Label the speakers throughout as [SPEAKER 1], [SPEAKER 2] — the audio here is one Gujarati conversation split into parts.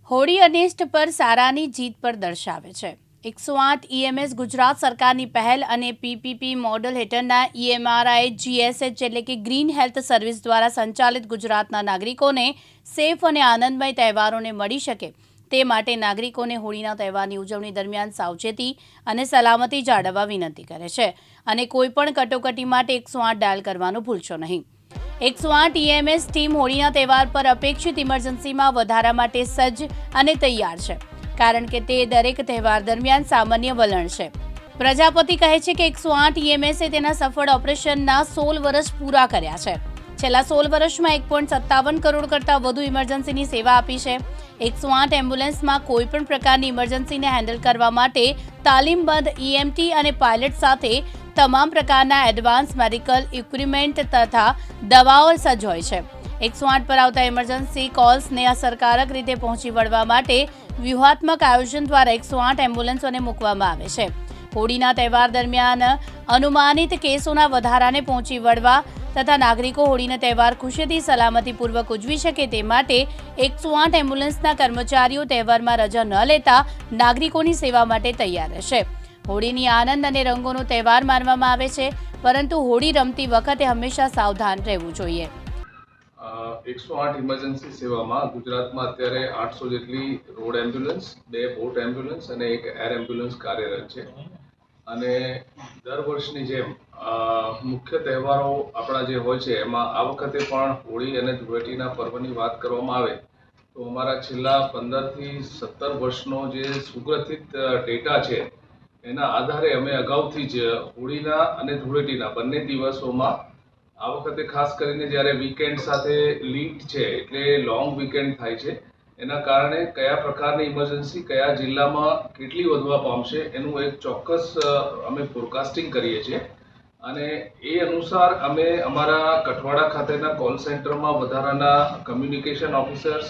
[SPEAKER 1] હોળી અનિષ્ટ પર સારાની જીત પર દર્શાવે છે। 108 EMS ગુજરાત સરકારની પહેલ અને PPP મોડલ હેઠળના EMRI-GSH એટલે કે ગ્રીન હેલ્થ સર્વિસ દ્વારા સંચાલિત ગુજરાતના નાગરિકોને સેફ અને આનંદમય તહેવારોને મળી શકે તે માટે નાગરિકોને હોળીના તહેવારની ઉજવણી દરમિયાન સાવચેતી અને સલામતી જાળવવા વિનંતી કરે છે અને કોઈપણ કટોકટી માટે 108 ડાયલ કરવાનું ભૂલશો નહીં। 108 EMS ટીમ હોળીના તહેવાર પર અપેક્ષિત ઇમરજન્સીમાં વધારા માટે સજ્જ અને તૈયાર છે, કારણ કે તે દરેક તહેવાર દરમિયાન સામાન્ય વલણ છે। પ્રજાપતિ કહે છે કે 108 EMSએ તેના સફળ ઓપરેશનના 16 વર્ષ પૂરા કર્યા છે। છેલ્લા 16 વર્ષમાં 1.57 કરોડ કરતાં વધુ ઇમરજન્સીની સેવા આપી છે। 108 એમ્બ્યુલન્સમાં કોઈપણ પ્રકારની ઇમરજન્સીને હેન્ડલ કરવા માટે તાલીમબદ્ધ EMT અને પાયલટ સાથે તમામ પ્રકારના એડવાન્સ મેડિકલ ઇક્વિપમેન્ટ તથા દવાઓ સજ્જ હોય છે। 108 પર આવતા ઇમરજન્સી કોલ્સને અસરકારક રીતે પહોંચી વળવા માટે વ્યૂહાત્મક આયોજન દ્વારા 108 એમ્બ્યુલન્સોને મૂકવામાં આવે છે। હોળીના તહેવાર દરમિયાન અનુમાનિત કેસોના વધારાને પહોંચી વળવા તથા નાગરિકો હોળીનો તહેવાર ખુશીથી સલામતીપૂર્વક ઉજવી શકે તે માટે 108 એમ્બ્યુલન્સના કર્મચારીઓ તહેવારમાં રજા ન લેતા નાગરિકોની સેવા માટે તૈયાર રહેશે। હોળીની આનંદ અને રંગોનો તહેવાર માનવામાં આવે છે, પરંતુ હોળી રમતી વખતે હંમેશા સાવધાન રહેવું જોઈએ।
[SPEAKER 2] 108 ઇમરજન્સી સેવામાં ગુજરાતમાં અત્યારે 800 જેટલી રોડ એમ્બ્યુલન્સ, 2 બોટ એમ્બ્યુલન્સ અને 1 એર એમ્બ્યુલન્સ કાર્યરત છે અને દર વર્ષની જેમ મુખ્ય તહેવારો આપણા જે હોય છે એમાં આ વખતે પણ હોળી અને ધૂળેટીના પર્વની વાત કરવામાં આવે તો અમારા છેલ્લા 15 થી 17 વર્ષનો જે સુગ્રથિત ડેટા છે એના આધારે અમે અગાઉથી જ હોળીના અને ધૂળેટીના બંને દિવસોમાં આ વખતે ખાસ કરીને જ્યારે વીકેન્ડ સાથે લિંક છે એટલે લોંગ વીકેન્ડ થાય છે એના કારણે કયા પ્રકારની ઇમરજન્સી કયા જિલ્લામાં કેટલી વધવા પામશે એનું એક ચોક્કસ અમે ફોરકાસ્ટિંગ કરીએ છીએ અને એ અનુસાર અમે અમારા કઠવાડા ખાતેના કોલ સેન્ટરમાં વધારાના કમ્યુનિકેશન ઓફિસર્સ,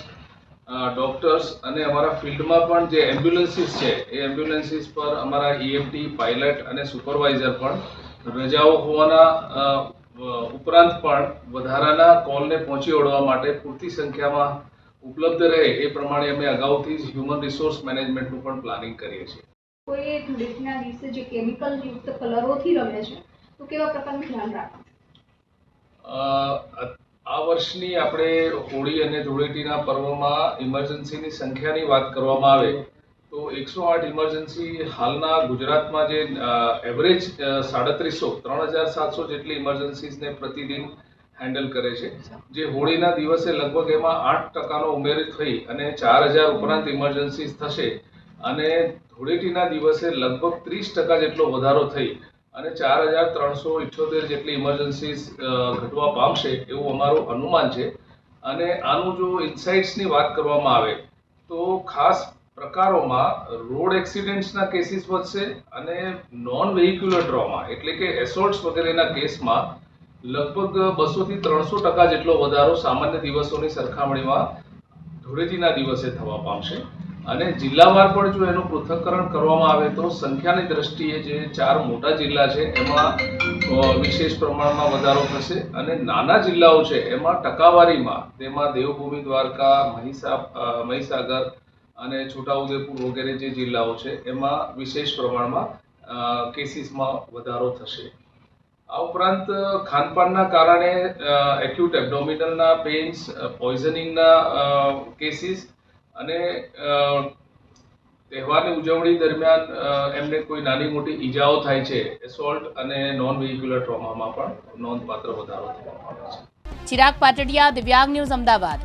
[SPEAKER 2] ડોક્ટર્સ અને અમારા ફિલ્ડમાં પણ જે એમ્બ્યુલન્સીસ છે એ એમ્બ્યુલન્સીસ પર અમારા EMT, પાયલટ અને સુપરવાઇઝર પણ રજાઓ હોવાના ઉપરાંત પણ વધારાના કોલને પહોંચી વળવા માટે પૂરતી સંખ્યામાં ઉપલબ્ધ રહે એ પ્રમાણે અમે અગાઉથી જ હ્યુમન રિસોર્સ મેનેજમેન્ટનું પણ પ્લાનિંગ કરીએ છીએ।
[SPEAKER 3] કોઈ ધૂળેટીના દિવસે જે કેમિકલ યુક્ત કલરોથી રમે છે તો કેવા પ્રકારનું ધ્યાન રાખવું?
[SPEAKER 2] આ વર્ષની આપણે હોળી અને ધૂળેટીના પર્વમાં ઇમરજન્સીની સંખ્યાની વાત કરવામાં આવે તો 108 ઇમરજન્સી હાલના ગુજરાતમાં જે એવરેજ 3700 જેટલી ઇમરજન્સીસને પ્રતિદિન હેન્ડલ કરે છે, જે હોળીના દિવસે લગભગ એમાં 8% ઉમેરો થઈ અને 4000 ઉપરાંત ઇમરજન્સીસ થશે અને ધૂળેટીના દિવસે લગભગ 30% જેટલો વધારો થઈ અને 4378 જેટલી ઇમરજન્સીસ ઘટવા પામશે એવું અમારું અનુમાન છે અને આનું જો ઇન્સાઇટ્સની વાત કરવામાં આવે તો ખાસ પ્રકારોમાં રોડ એક્સિડન્ટ્સના કેસીસ વધશે અને નોન વેહિક્યુલર ટ્રોમા એટલે કે એસોલ્ટ્સ વગેરેના કેસમાં લગભગ 200 થી 300% જેટલો વધારો સામાન્ય દિવસોની સરખામણીમાં ધૂળેટીના દિવસે થવા પામશે અને જિલ્લાવાર પણ જો એનું પૃથ્થકરણ કરવામાં આવે તો સંખ્યાની દ્રષ્ટિએ જે 4 મોટા જિલ્લા છે એમાં વિશેષ પ્રમાણમાં વધારો થશે અને નાના જિલ્લાઓ છે એમાં ટકાવારીમાં તેમાં દેવભૂમિ, દ્વારકા, મહીસાગર અને છોટાઉદેપુર વગેરે જે જિલ્લાઓ છે એમાં વિશેષ પ્રમાણમાં કેસીસમાં વધારો થશે। આ ઉપરાંત ખાનપાનના કારણે એક્યુટ એબ્ડોમિનલના પેઇન્સ, પોઈઝનિંગના કેસીસ અને તહેવારની ઉજવણી દરમિયાન એમને કોઈ નાની મોટી ઈજાઓ થાય છે એસોલ્ટ અને નોન વેહિક્યુલર ટ્રોમામાં પણ નોંધપાત્ર વધારો થવા પામે છે।
[SPEAKER 1] ચિરાગ પાટડિયા, દિવ્યાંગ ન્યૂઝ, અમદાવાદ।